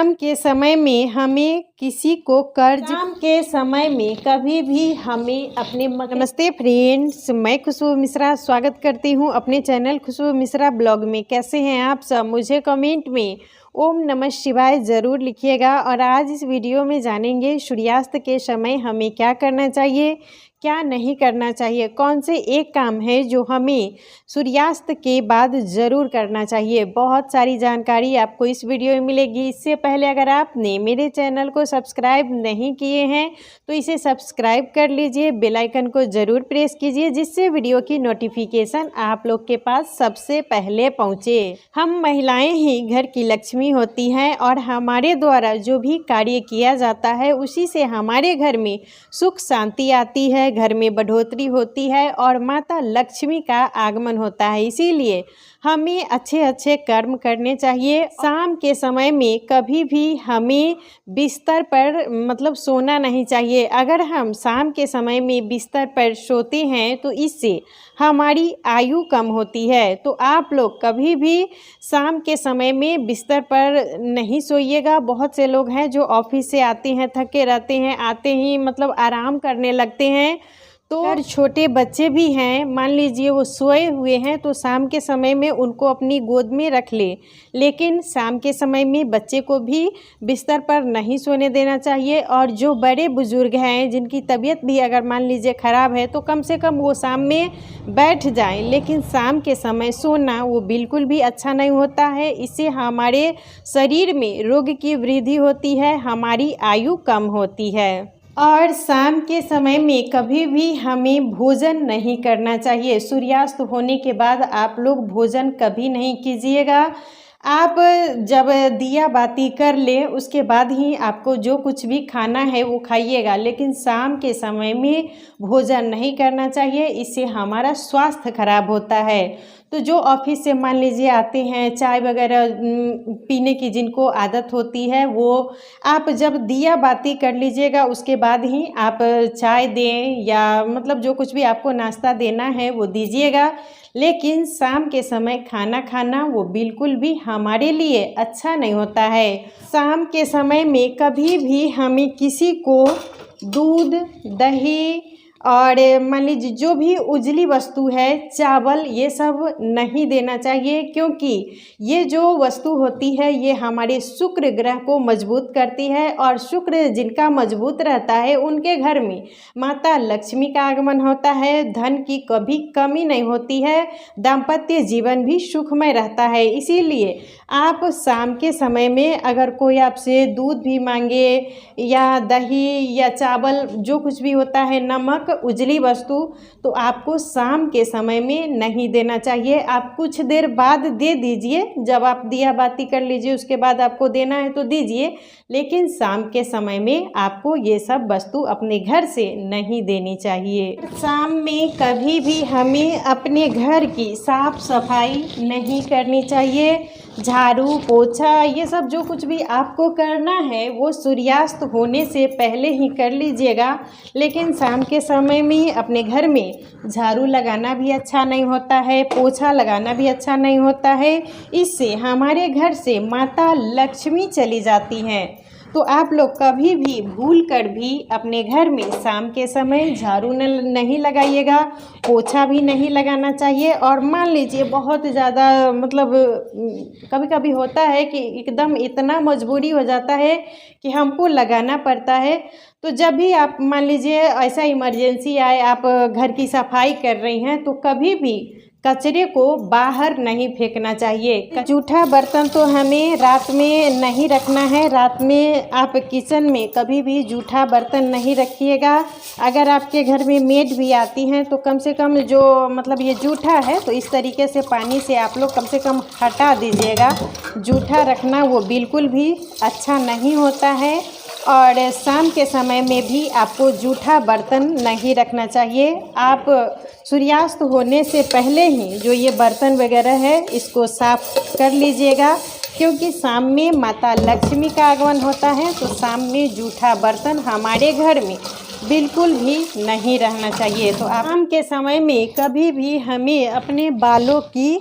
शाम के समय में हमें किसी को कर्ज शाम के समय में कभी भी हमें अपने नमस्ते फ्रेंड्स, मैं खुशबू मिश्रा स्वागत करती हूं अपने चैनल खुशबू मिश्रा ब्लॉग में। कैसे हैं आप सब? मुझे कमेंट में ओम नमः शिवाय ज़रूर लिखिएगा। और आज इस वीडियो में जानेंगे सूर्यास्त के समय हमें क्या करना चाहिए, क्या नहीं करना चाहिए, कौन से एक काम है जो हमें सूर्यास्त के बाद ज़रूर करना चाहिए। बहुत सारी जानकारी आपको इस वीडियो में मिलेगी। इससे पहले अगर आपने मेरे चैनल को सब्सक्राइब नहीं किए हैं तो इसे सब्सक्राइब कर लीजिए, बेल आइकन को ज़रूर प्रेस कीजिए जिससे वीडियो की नोटिफिकेशन आप लोग के पास सबसे पहले पहुँचे। हम महिलाएँ ही घर की लक्ष्मी होती हैं और हमारे द्वारा जो भी कार्य किया जाता है उसी से हमारे घर में सुख शांति आती है, घर में बढ़ोतरी होती है और माता लक्ष्मी का आगमन होता है। इसीलिए हमें अच्छे अच्छे कर्म करने चाहिए। शाम के समय में कभी भी हमें बिस्तर पर सोना नहीं चाहिए। अगर हम शाम के समय में बिस्तर पर सोते हैं तो इससे हमारी आयु कम होती है। तो आप लोग कभी भी शाम के समय में बिस्तर पर नहीं सोइएगा। बहुत से लोग हैं जो ऑफिस से आते हैं, थके रहते हैं, आते ही आराम करने लगते हैं। तो अगर छोटे बच्चे भी हैं, मान लीजिए वो सोए हुए हैं, तो शाम के समय में उनको अपनी गोद में रख ले। लेकिन शाम के समय में बच्चे को भी बिस्तर पर नहीं सोने देना चाहिए। और जो बड़े बुजुर्ग हैं जिनकी तबीयत भी अगर मान लीजिए ख़राब है तो कम से कम वो शाम में बैठ जाएं। लेकिन शाम के समय सोना वो बिल्कुल भी अच्छा नहीं होता है। इससे हमारे शरीर में रोग की वृद्धि होती है, हमारी आयु कम होती है। और शाम के समय में कभी भी हमें भोजन नहीं करना चाहिए। सूर्यास्त होने के बाद आप लोग भोजन कभी नहीं कीजिएगा। आप जब दिया बाती कर ले उसके बाद ही आपको जो कुछ भी खाना है वो खाइएगा। लेकिन शाम के समय में भोजन नहीं करना चाहिए, इससे हमारा स्वास्थ्य खराब होता है। तो जो ऑफिस से मान लीजिए आते हैं, चाय वगैरह पीने की जिनको आदत होती है वो आप जब दिया बाती कर लीजिएगा उसके बाद ही आप चाय दें या जो कुछ भी आपको नाश्ता देना है वो दीजिएगा। लेकिन शाम के समय खाना खाना वो बिल्कुल भी हमारे लिए अच्छा नहीं होता है। शाम के समय में कभी भी हमें किसी को दूध, दही और मान लीजिए जो भी उजली वस्तु है, चावल, ये सब नहीं देना चाहिए। क्योंकि ये जो वस्तु होती है ये हमारे शुक्र ग्रह को मजबूत करती है और शुक्र जिनका मजबूत रहता है उनके घर में माता लक्ष्मी का आगमन होता है, धन की कभी कमी नहीं होती है, दाम्पत्य जीवन भी सुखमय रहता है। इसीलिए आप शाम के समय में अगर कोई आपसे दूध भी मांगे या दही या चावल, जो कुछ भी होता है, नमक, उजली वस्तु, तो आपको शाम के समय में नहीं देना चाहिए। आप कुछ देर बाद दे दीजिए, जब आप दिया बाती कर लीजिए उसके बाद आपको देना है तो दीजिए। लेकिन शाम के समय में आपको ये सब वस्तु अपने घर से नहीं देनी चाहिए। शाम में कभी भी हमें अपने घर की साफ सफाई नहीं करनी चाहिए। झाड़ू पोछा ये सब जो कुछ भी आपको करना है वो सूर्यास्त होने से पहले ही कर लीजिएगा। लेकिन शाम के समय में अपने घर में झाड़ू लगाना भी अच्छा नहीं होता है, पोछा लगाना भी अच्छा नहीं होता है। इससे हमारे घर से माता लक्ष्मी चली जाती हैं। तो आप लोग कभी भी भूल कर भी अपने घर में शाम के समय झाड़ू नहीं लगाइएगा, पोछा भी नहीं लगाना चाहिए। और मान लीजिए बहुत ज़्यादा कभी कभी होता है कि एकदम इतना मजबूरी हो जाता है कि हमको लगाना पड़ता है। तो जब भी आप मान लीजिए ऐसा इमरजेंसी आए, आप घर की सफाई कर रही हैं, तो कभी भी कचरे को बाहर नहीं फेंकना चाहिए। जूठा बर्तन तो हमें रात में नहीं रखना है। रात में आप किचन में कभी भी जूठा बर्तन नहीं रखिएगा। अगर आपके घर में मेड भी आती हैं तो कम से कम जो ये जूठा है तो इस तरीके से पानी से आप लोग कम से कम हटा दीजिएगा। जूठा रखना वो बिल्कुल भी अच्छा नहीं होता है। और शाम के समय में भी आपको जूठा बर्तन नहीं रखना चाहिए। आप सूर्यास्त होने से पहले ही जो ये बर्तन वगैरह है इसको साफ कर लीजिएगा। क्योंकि शाम में माता लक्ष्मी का आगमन होता है, तो शाम में जूठा बर्तन हमारे घर में बिल्कुल भी नहीं रहना चाहिए। तो शाम के समय में कभी भी हमें अपने बालों की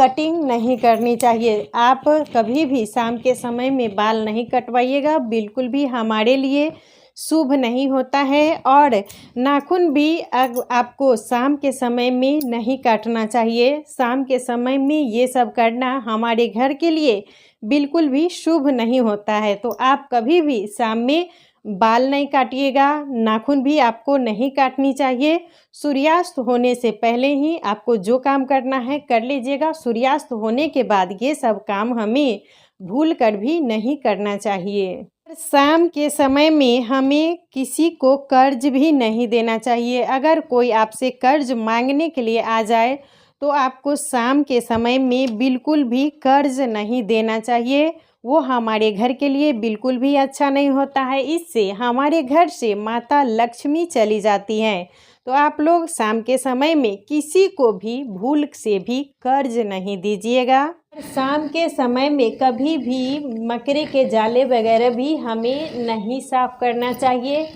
कटिंग नहीं करनी चाहिए। आप कभी भी शाम के समय में बाल नहीं कटवाइएगा, बिल्कुल भी हमारे लिए शुभ नहीं होता है। और नाखून भी आपको शाम के समय में नहीं काटना चाहिए। शाम के समय में ये सब करना हमारे घर के लिए बिल्कुल भी शुभ नहीं होता है। तो आप कभी भी शाम में बाल नहीं काटिएगा, नाखून भी आपको नहीं काटनी चाहिए। सूर्यास्त होने से पहले ही आपको जो काम करना है कर लीजिएगा। सूर्यास्त होने के बाद ये सब काम हमें भूल कर भी नहीं करना चाहिए। शाम के समय में हमें किसी को कर्ज भी नहीं देना चाहिए। अगर कोई आपसे कर्ज मांगने के लिए आ जाए तो आपको शाम के समय में बिल्कुल भी कर्ज नहीं देना चाहिए। वो हमारे घर के लिए बिल्कुल भी अच्छा नहीं होता है। इससे हमारे घर से माता लक्ष्मी चली जाती हैं। तो आप लोग शाम के समय में किसी को भी भूल से भी कर्ज नहीं दीजिएगा। शाम के समय में कभी भी मकड़े के जाले वगैरह भी हमें नहीं साफ करना चाहिए।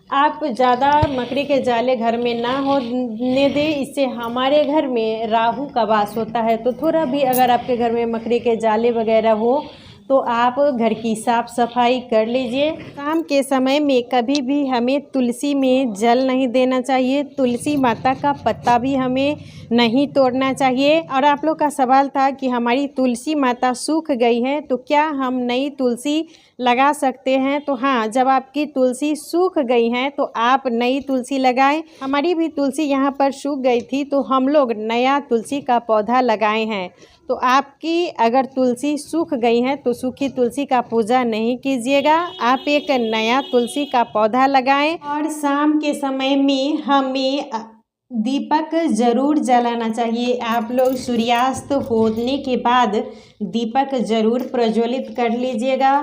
आप ज़्यादा मकड़ी के जाले घर में ना होने दें, इससे हमारे घर में राहु का वास होता है। तो थोड़ा भी अगर आपके घर में मकड़ी के जाले वगैरह हो तो आप घर की साफ़ सफाई कर लीजिए। शाम के समय में कभी भी हमें तुलसी में जल नहीं देना चाहिए। तुलसी माता का पत्ता भी हमें नहीं तोड़ना चाहिए। और आप लोग का सवाल था कि हमारी तुलसी माता सूख गई है तो क्या हम नई तुलसी लगा सकते हैं। तो हाँ, जब आपकी तुलसी सूख गई हैं तो आप नई तुलसी लगाएं। हमारी भी तुलसी यहाँ पर सूख गई थी तो हम लोग नया तुलसी का पौधा लगाए हैं। तो आपकी अगर तुलसी सूख गई है तो सूखी तुलसी का पूजा नहीं कीजिएगा, आप एक नया तुलसी का पौधा लगाएं। और शाम के समय में हमें दीपक ज़रूर जलाना चाहिए। आप लोग सूर्यास्त होने के बाद दीपक ज़रूर प्रज्वलित कर लीजिएगा।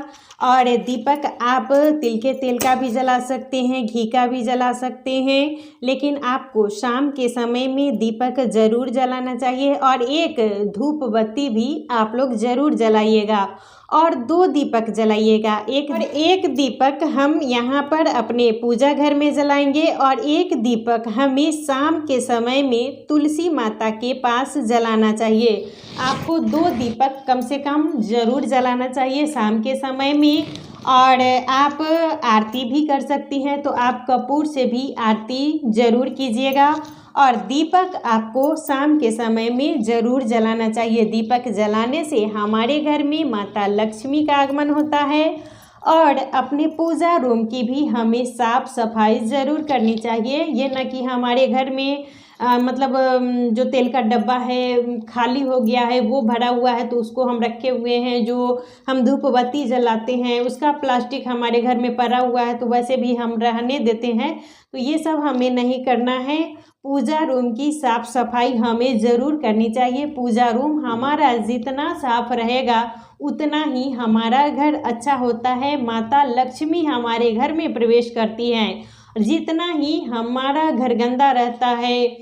और दीपक आप तिल के तेल का भी जला सकते हैं, घी का भी जला सकते हैं, लेकिन आपको शाम के समय में दीपक ज़रूर जलाना चाहिए। और एक धूप बत्ती भी आप लोग ज़रूर जलाइएगा और 2 दीपक जलाइएगा। एक दीपक हम यहाँ पर अपने पूजा घर में जलाएंगे और एक दीपक हमें शाम के समय में तुलसी माता के पास जलाना चाहिए। आपको 2 दीपक कम से कम ज़रूर जलाना चाहिए शाम के समय में। और आप आरती भी कर सकती हैं तो आप कपूर से भी आरती ज़रूर कीजिएगा। और दीपक आपको शाम के समय में ज़रूर जलाना चाहिए। दीपक जलाने से हमारे घर में माता लक्ष्मी का आगमन होता है। और अपने पूजा रूम की भी हमें साफ़ सफाई ज़रूर करनी चाहिए। ये ना कि हमारे घर में जो तेल का डब्बा है खाली हो गया है, वो भरा हुआ है तो उसको हम रखे हुए हैं। जो हम धूप बत्ती जलाते हैं उसका प्लास्टिक हमारे घर में पड़ा हुआ है तो वैसे भी हम रहने देते हैं। तो ये सब हमें नहीं करना है। पूजा रूम की साफ़ सफाई हमें ज़रूर करनी चाहिए। पूजा रूम हमारा जितना साफ रहेगा उतना ही हमारा घर अच्छा होता है। माता लक्ष्मी हमारे घर में प्रवेश करती हैं। जितना ही हमारा घर गंदा रहता है,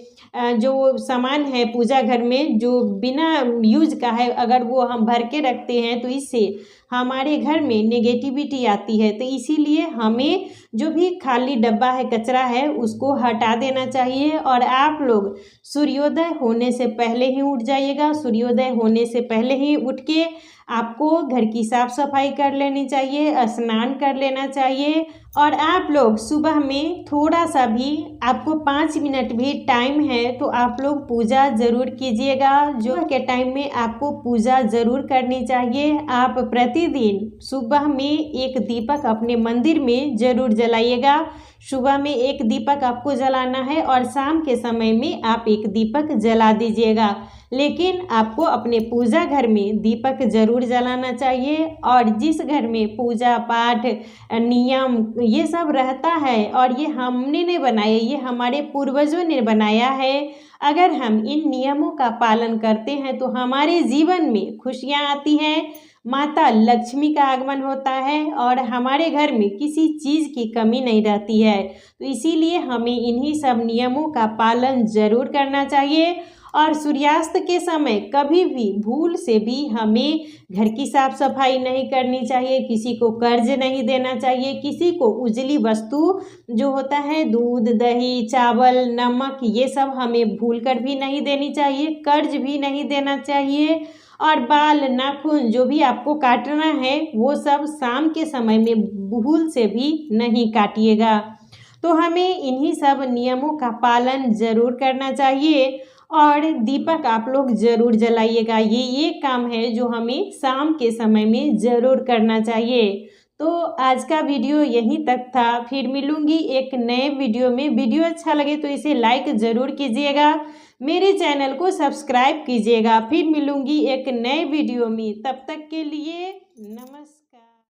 जो सामान है पूजा घर में जो बिना यूज का है, अगर वो हम भर के रखते हैं तो इससे हमारे घर में नेगेटिविटी आती है। तो इसीलिए हमें जो भी खाली डब्बा है, कचरा है, उसको हटा देना चाहिए। और आप लोग सूर्योदय होने से पहले ही उठ जाइएगा। सूर्योदय होने से पहले ही उठ के आपको घर की साफ़ सफाई कर लेनी चाहिए, स्नान कर लेना चाहिए। और आप लोग सुबह में थोड़ा सा भी आपको 5 मिनट भी टाइम है तो आप लोग पूजा ज़रूर कीजिएगा। जो के टाइम में आपको पूजा ज़रूर करनी चाहिए। आप प्रतिदिन सुबह में एक दीपक अपने मंदिर में ज़रूर जलाइएगा। सुबह में एक दीपक आपको जलाना है और शाम के समय में आप एक दीपक जला दीजिएगा। लेकिन आपको अपने पूजा घर में दीपक ज़रूर जलाना चाहिए। और जिस घर में पूजा पाठ नियम ये सब रहता है और ये हमने नहीं बनाया, ये हमारे पूर्वजों ने बनाया है। अगर हम इन नियमों का पालन करते हैं तो हमारे जीवन में खुशियाँ आती हैं, माता लक्ष्मी का आगमन होता है और हमारे घर में किसी चीज़ की कमी नहीं रहती है। तो इसीलिए हमें इन्हीं सब नियमों का पालन ज़रूर करना चाहिए। और सूर्यास्त के समय कभी भी भूल से भी हमें घर की साफ सफाई नहीं करनी चाहिए, किसी को कर्ज नहीं देना चाहिए, किसी को उजली वस्तु जो होता है दूध, दही, चावल, नमक, ये सब हमें भूल कर भी नहीं देनी चाहिए, कर्ज भी नहीं देना चाहिए। और बाल, नाखून जो भी आपको काटना है वो सब शाम के समय में भूल से भी नहीं काटिएगा। तो हमें इन्हीं सब नियमों का पालन ज़रूर करना चाहिए और दीपक आप लोग ज़रूर जलाइएगा। ये काम है जो हमें शाम के समय में ज़रूर करना चाहिए। तो आज का वीडियो यहीं तक था, फिर मिलूंगी एक नए वीडियो में। वीडियो अच्छा लगे तो इसे लाइक ज़रूर कीजिएगा, मेरे चैनल को सब्सक्राइब कीजिएगा। फिर मिलूंगी एक नए वीडियो में, तब तक के लिए नमस्कार।